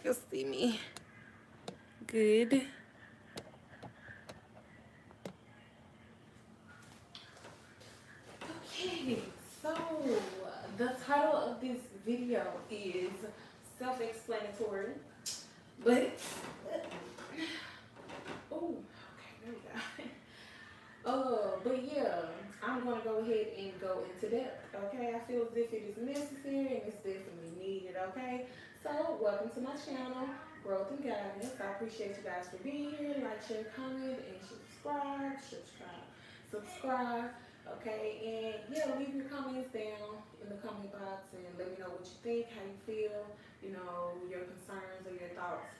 y'all can see me good. Okay, so the title of this video is self-explanatory, but oh, okay, there we go. But yeah, I'm gonna go ahead and go into depth. Okay, I feel as if it is necessary and it's definitely needed. Okay, so welcome to my channel, Growth and Guidance. I appreciate you guys for being here. Like, share, comment, and subscribe. Okay, and yeah, leave your comments down in the comment box and let me know what you think, how you feel, your concerns or your thoughts.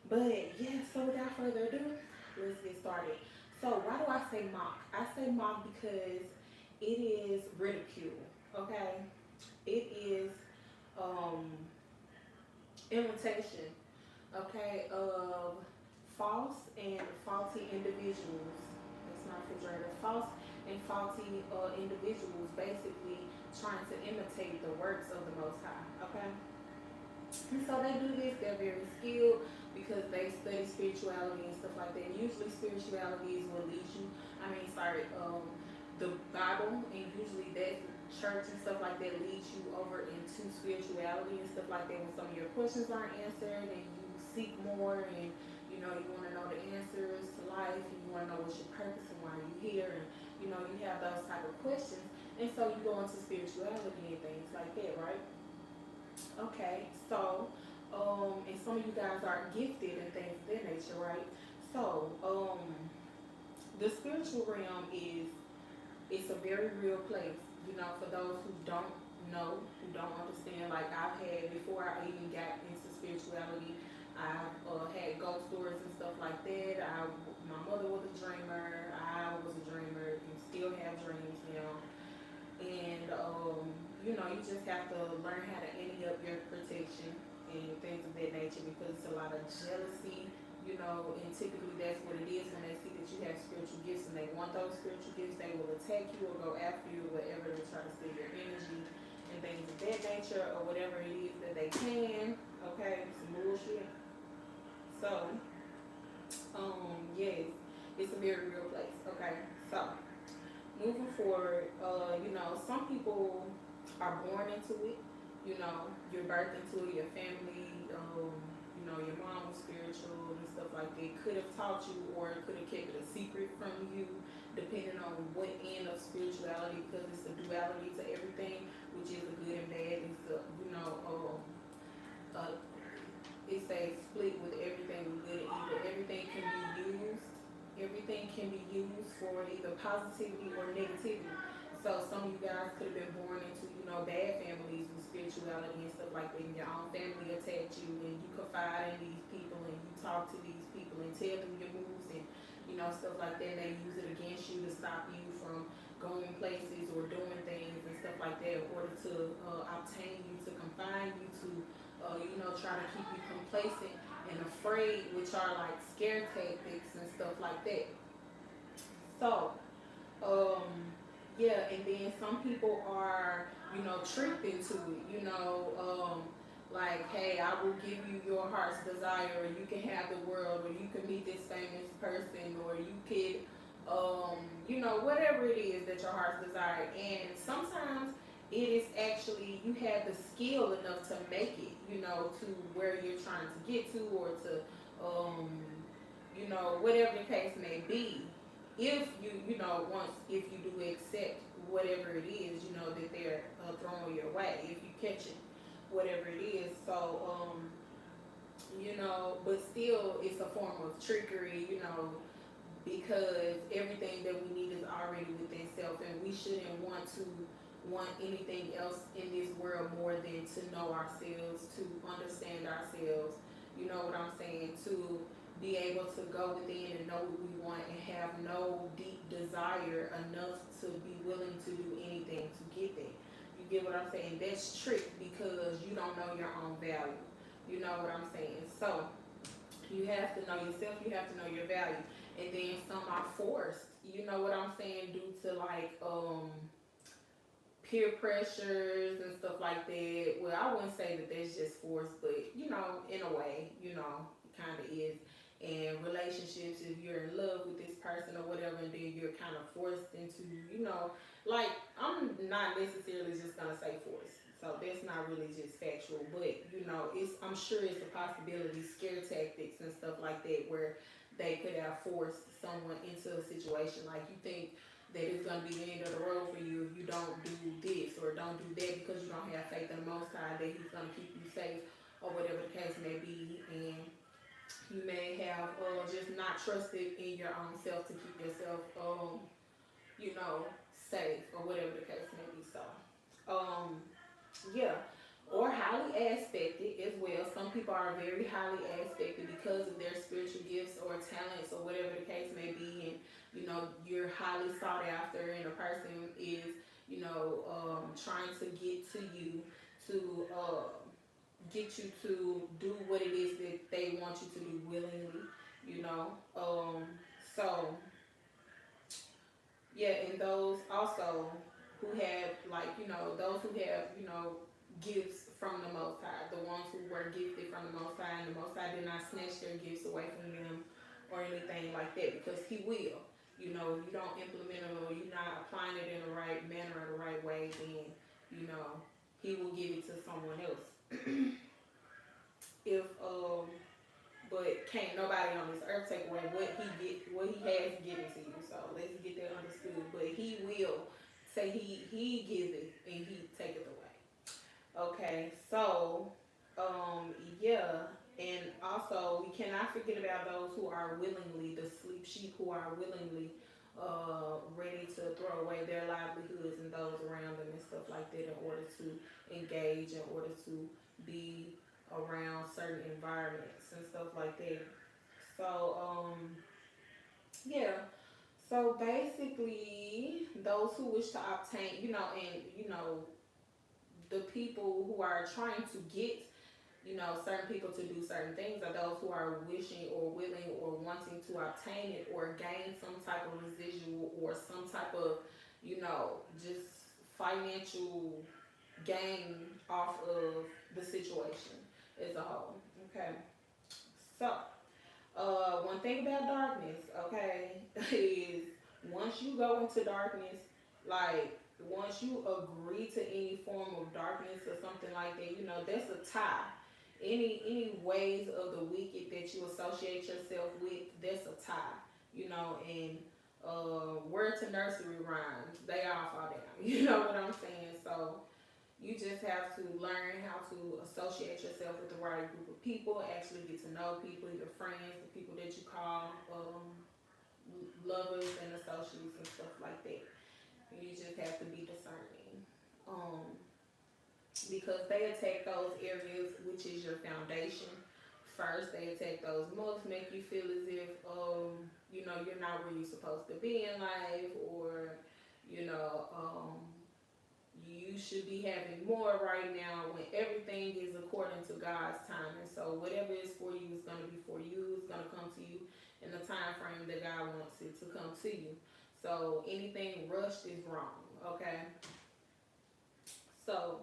But yeah, so without further ado, let's get started. So why do I say mock? I say mock because it is ridicule. Okay, it is um imitation. Okay, of false and faulty individuals. That's not refrigerator. False and faulty individuals basically trying to imitate the works of the Most High. Okay. And so they do this, they're very skilled because they study spirituality and stuff like that. And usually spirituality is what leads you, the Bible, and usually that church and stuff like that leads you over into spirituality and stuff like that when some of your questions aren't answered and you seek more and you want to know the answers to life and you want to know what's your purpose and why you're here and you have those type of questions and so you go into spirituality and things like that, right? Okay, so, and some of you guys are gifted and things of that nature, right? So, the spiritual realm it's a very real place. For those who don't know, who don't understand, like I've had before I even got into spirituality, I've had ghost stories and stuff like that. My mother was a dreamer. I was a dreamer, and still have dreams now and you just have to learn how to ante up your protection and things of that nature because it's a lot of jealousy, and typically that's what it is when they see that you have spiritual gifts and they want those spiritual gifts, they will attack you or go after you or whatever to try to steal your energy and things of that nature or whatever it is that they can. Okay, some bullshit. So, yes, it's a very real place. Okay, so moving forward, some people are born into it. You're birthed into it, your family, your mom was spiritual and stuff like that. Could have taught you or could have kept it a secret from you, depending on what end of spirituality, because it's a duality to everything, which is a good and bad. It's uh, it's a split with everything with good and evil. Everything can be used for either positivity or negativity. So some of you guys could have been born into, bad families with spirituality and stuff like that. And your own family attacked you and you confide in these people and you talk to these people and tell them your moves and, stuff like that. And they use it against you to stop you from going places or doing things and stuff like that in order to obtain you, to confine you, to, try to keep you complacent and afraid, which are like scare tactics and stuff like that. So, um, yeah, and then some people are, tricked into it, like, hey, I will give you your heart's desire, or you can have the world, or you can meet this famous person, or you could, whatever it is that your heart's desire. And sometimes it is actually you have the skill enough to make it, to where you're trying to get to, or to, whatever the case may be. If if you do accept whatever it is, that they're throwing your way, if you catch it, whatever it is. So, but still, it's a form of trickery, because everything that we need is already within self, and we shouldn't want anything else in this world more than to know ourselves, to understand ourselves. You know what I'm saying? To be able to go within and know what we want and have no deep desire enough to be willing to do anything to get there. You get what I'm saying? That's trick because you don't know your own value. You know what I'm saying? So you have to know yourself, you have to know your value. And then some are forced, you know what I'm saying, due to like peer pressures and stuff like that. Well, I wouldn't say that that's just forced, but in a way, it kind of is. And relationships, if you're in love with this person or whatever, and then you're kind of forced into, like, I'm not necessarily just gonna say forced. So that's not really just factual, but I'm sure it's a possibility, scare tactics and stuff like that, where they could have forced someone into a situation. Like, you think that it's gonna be the end of the road for you if you don't do this or don't do that, because you don't have faith in the Most High that He's gonna keep you safe or whatever the case may be. And you may have just not trusted in your own self to keep yourself, safe or whatever the case may be. So, yeah, or highly aspected as well. Some people are very highly aspected because of their spiritual gifts or talents or whatever the case may be, and you're highly sought after, and a person is trying to get to you to get you to do what it is that they want you to do willingly. you know. So yeah, and those also who have, like, those who have, gifts from the Most High, the ones who were gifted from the Most High, and the Most High did not snatch their gifts away from them or anything like that, because He will. You don't implement it, or you're not applying it in the right manner or the right way, then, He will give it to someone else. If but can't nobody on this earth take away what he has given to you. So let's get that understood. But He will say he giveth and He taketh away. Okay, so yeah, and also we cannot forget about those who are willingly, the sleep sheep who are willingly ready to throw away their livelihoods and those around them and stuff like that in order to engage, in order to be around certain environments and stuff like that. So yeah. So basically, those who wish to obtain, and the people who are trying to get, certain people to do certain things, are those who are wishing or willing or wanting to obtain it or gain some type of residual or some type of, just financial gain off of the situation as a whole. Okay. So, one thing about darkness, okay, is once you go into darkness, like, once you agree to any form of darkness or something like that, that's a tie. Any ways of the wicked that you associate yourself with, that's a tie. And word to nursery rhymes, they all fall down. You know what I'm saying? So you just have to learn how to associate yourself with the right group of people, actually get to know people, your friends, the people that you call lovers and associates and stuff like that. You just have to be discerning. Because they attack those areas, which is your foundation. First, they attack those most, make you feel as if, you're not where you're supposed to be in life, or, you should be having more right now, when everything is according to God's time. And so whatever is for you is going to be for you. It's going to come to you in the time frame that God wants it to come to you. So anything rushed is wrong, okay? So,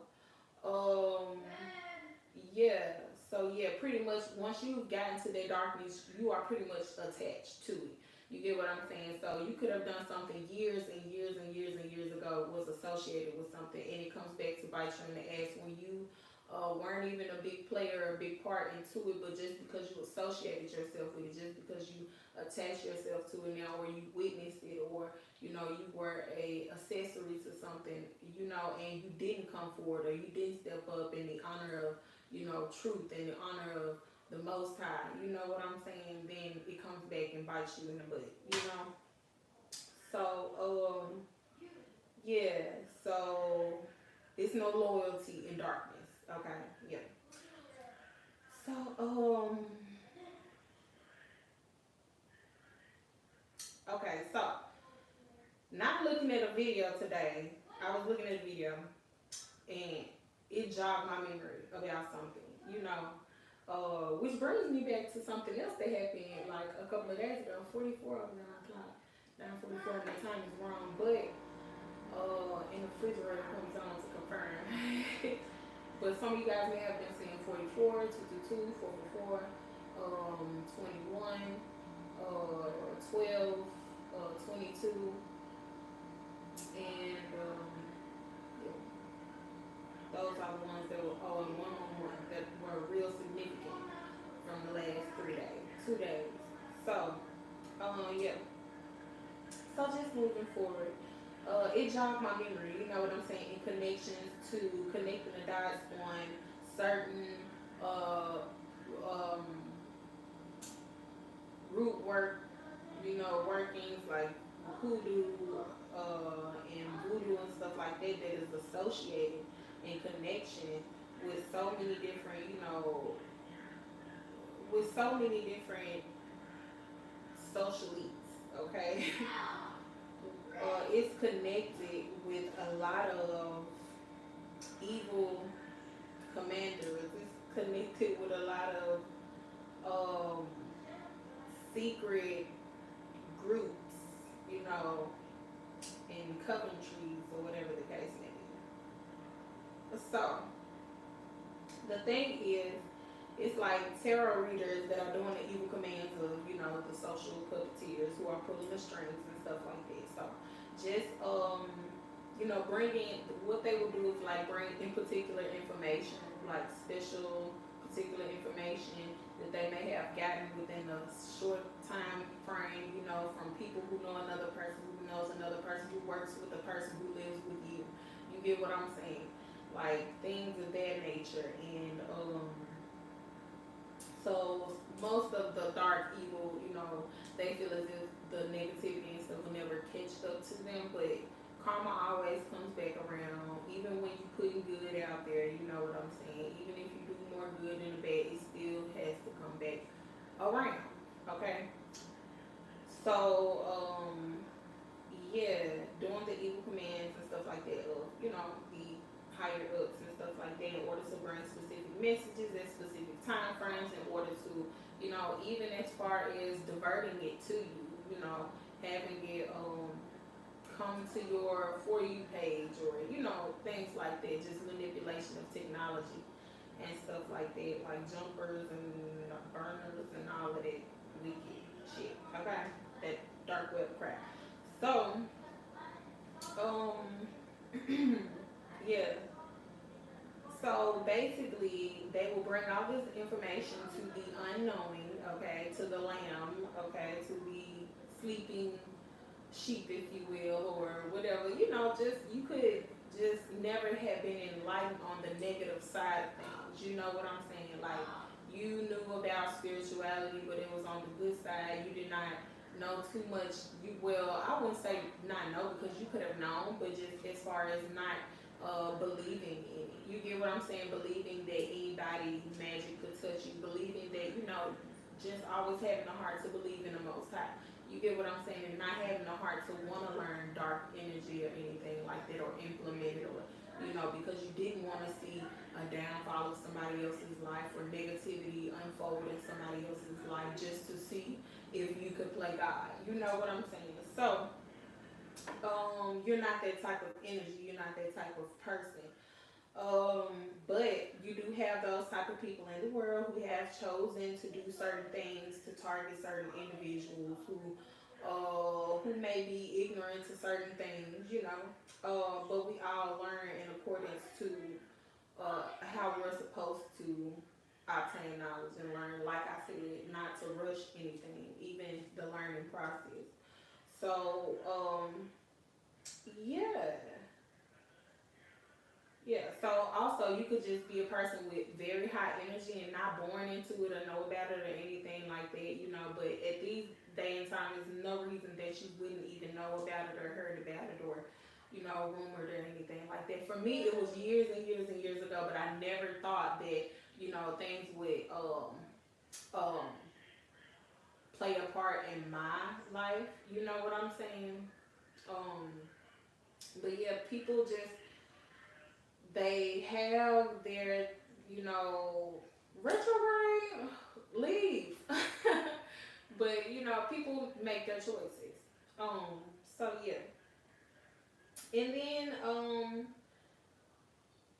yeah. So yeah, pretty much once you've gotten to that darkness, you are pretty much attached to it. You get what I'm saying? So you could have done something years and years and years and years ago, was associated with something, and it comes back to bite you in the ass when you weren't even a big player or a big part into it, but just because you associated yourself with it, just because you attached yourself to it now, or you witnessed it, or you were a accessory to something, and you didn't come forward, or you didn't step up in the honor of truth and the honor of the Most High, you know what I'm saying? Then it comes back and bites you in the butt, So, yeah, so it's no loyalty in darkness, okay? Yeah. So, okay, so, not looking at a video today, I was looking at a video, and it jogged my memory about something, which brings me back to something else that happened like a couple of days ago. 44 on 9 o'clock. 9:44, my time is wrong, but And the refrigerator comes on to confirm. But some of you guys may have been seeing 44, 222, 444, 21, 12, 22, and yeah, those are the ones that were and one on one that were real significant from the last 3 days, 2 days. So, yeah. So just moving forward, it jogged my memory. You know what I'm saying? In connections to connecting the dots on certain uh, um, root work, workings like hoodoo and voodoo and stuff like that that is associated in connection with so many different, with so many different social elites. Okay, it's connected with a lot of evil commanders. It's connected with a lot of um, secret groups, you know, in Coventries or whatever the case may be. So the thing is, it's like tarot readers that are doing the evil commands of, the social puppeteers who are pulling the strings and stuff like that. So just bringing what they will do is like bring in particular information, like special particular information that they may have gotten within a short time frame, from people who know another person who knows another person who works with the person who lives with you. You get what I'm saying? Like things of that nature. And so most of the dark evil, they feel as if the negativity and stuff will never catch up to them, but karma always comes back around. Even when you putting good out there, you know what I'm saying? Even if you do more good than bad, it still has to come back around. Okay? So, yeah, doing the evil commands and stuff like that of, the higher ups and stuff like that in order to bring specific messages at specific time frames in order to, even as far as diverting it to you, having it come to your For You page or, things like that, just manipulation of technology and stuff like that, like jumpers and burners and all of that wicked shit, okay? That dark web crap. So, yeah. So basically, they will bring all this information to the unknowing, okay, to the lamb, okay, to the sleeping sheep, if you will, or whatever. Just you could just never have been enlightened on the negative side of things. You know what I'm saying? Like you knew about spirituality, but it was on the good side. You did not know too much. I wouldn't say not know because you could have known, but just as far as not believing in it. You get what I'm saying? Believing that anybody magic could touch you. Believing that, just always having a heart to believe in the Most High. You get what I'm saying? And not having a heart to want to learn dark energy or anything like that or implement it or, because you didn't want to see a downfall of somebody else's life or negativity unfold in somebody else's life just to see if you could play God. You know what I'm saying? So, you're not that type of energy. You're not that type of person. But you do have those type of people in the world who have chosen to do certain things to target certain individuals who may be ignorant to certain things, but we all learn in accordance to how we're supposed to obtain knowledge and learn. Like I said, not to rush anything, even the learning process. So, yeah. Yeah, so also you could just be a person with very high energy and not born into it or know about it or anything like that, but at these day and time, there's no reason that you wouldn't even know about it or heard about it or, rumored or anything like that. For me, it was years and years and years ago, but I never thought that, things would um, play a part in my life, you know what I'm saying? Um, but yeah, people just they have their, retrograde, leave. But, people make their choices. So yeah. And then,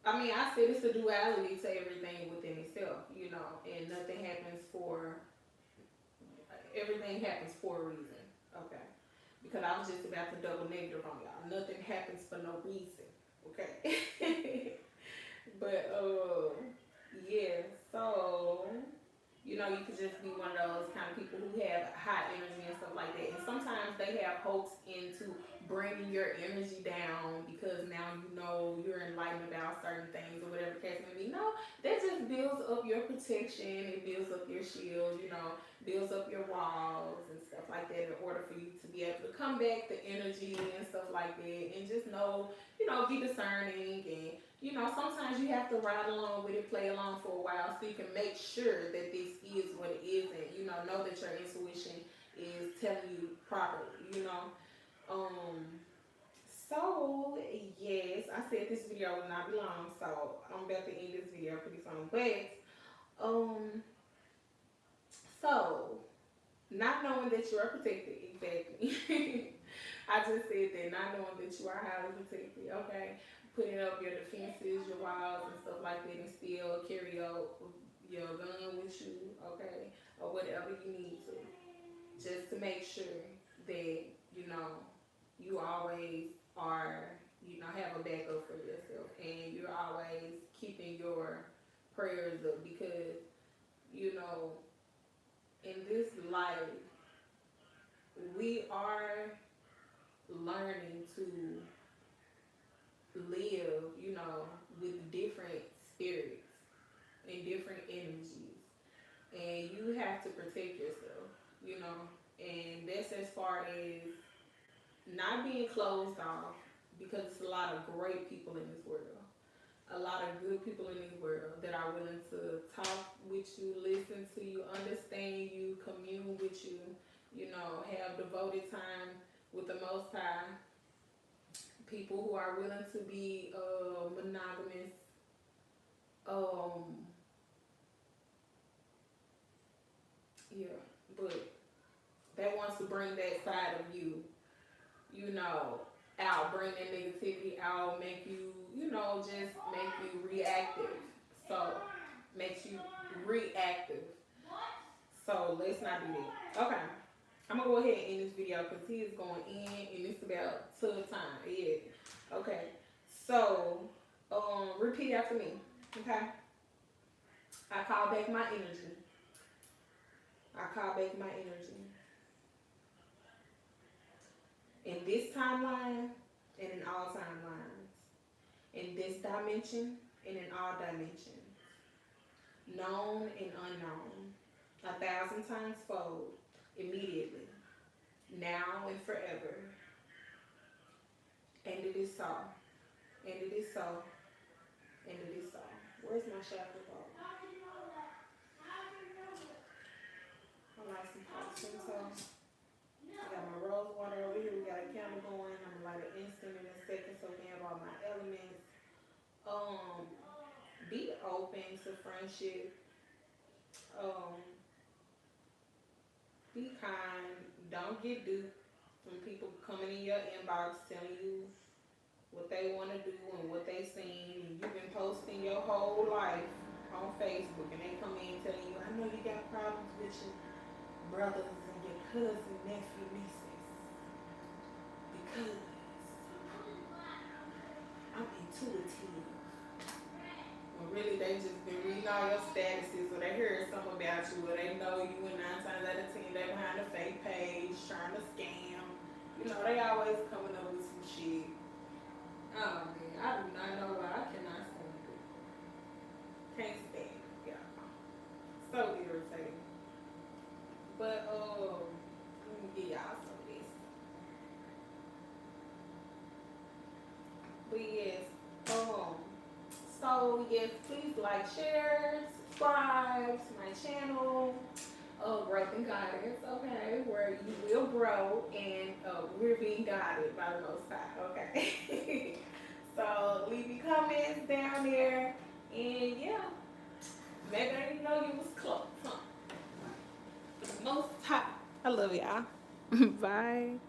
I mean, I said it's a duality to everything within itself, you know, and nothing happens for, everything happens for a reason, okay? Because I was just about to double negative on y'all. Nothing happens for no reason, okay? But, yeah, so you know, you could just be one of those kind of people who have high energy and stuff like that. And sometimes they have hopes into bringing your energy down because now you know you're enlightened about certain things or whatever the case may be. No, that just builds up your protection. It builds up your shield, you know, builds up your walls and stuff like that in order for you to be able to come back the energy and stuff like that. And just know, you know, be discerning and you know, sometimes you have to ride along with it, play along for a while so you can make sure that this is what it isn't. You know that your intuition is telling you properly, you know. Um, so, yes, I said this video will not be long, so I'm about to end this video pretty soon. But, so, not knowing that you are protected, exactly. I just said that, not knowing that you are highly protected, okay? Putting up your defenses, your walls, and stuff like that, and still carry your gun with you, okay? Or whatever you need to. Just to make sure that, you know, you always are, you know, have a backup for yourself. And you're always keeping your prayers up because, you know, in this life, we are learning to live, you know, with different spirits and different energies. And you have to protect yourself, you know. And that's as far as not being closed off because it's a lot of great people in this world. A lot of good people in this world that are willing to talk with you, listen to you, understand you, commune with you, you know, have devoted time with the Most High. People who are willing to be monogamous, um, yeah, but that wants to bring that side of you, you know, out, bring that negativity out, make you, you know, just make you reactive. So, makes you reactive. So, let's not do that. Okay. I'm gonna go ahead and end this video because he is going in and it's about to time. Yeah. Okay. So, repeat after me. Okay. I call back my energy. I call back my energy. In this timeline and in all timelines. In this dimension and in all dimensions. Known and unknown. 1,000 times fold. Immediately. Now and forever. And it is so. And it is so. And it is so. Where's my shadow ball? I like some hot Cinto. I got my rose water over here. We got a candle going. I'm gonna light an instant in a second so we have all my elements. Be open to friendship. Be kind. Don't get duped from people coming in your inbox telling you what they want to do and what they seen. And you've been posting your whole life on Facebook and they come in telling you, I know you got problems with your brothers and your cousin, nephew, nieces. Because I'm intuitive. When really they just been reading all your statuses or they heard something about you or they know you and 9 times out of 10 they behind a fake page trying to scam. You know, they always coming up with some shit. Oh man, I do not know why I cannot stand it. Can't stand it, y'all. So irritating. But let me get y'all some of this. But yes, so yes, please like, share, subscribe to my channel, Growth and Guidance, okay, where you will grow and we're being guided by the Most High, okay. So leave your comments down there, and yeah, maybe I didn't know you was close, huh? Most High. I love y'all. Bye.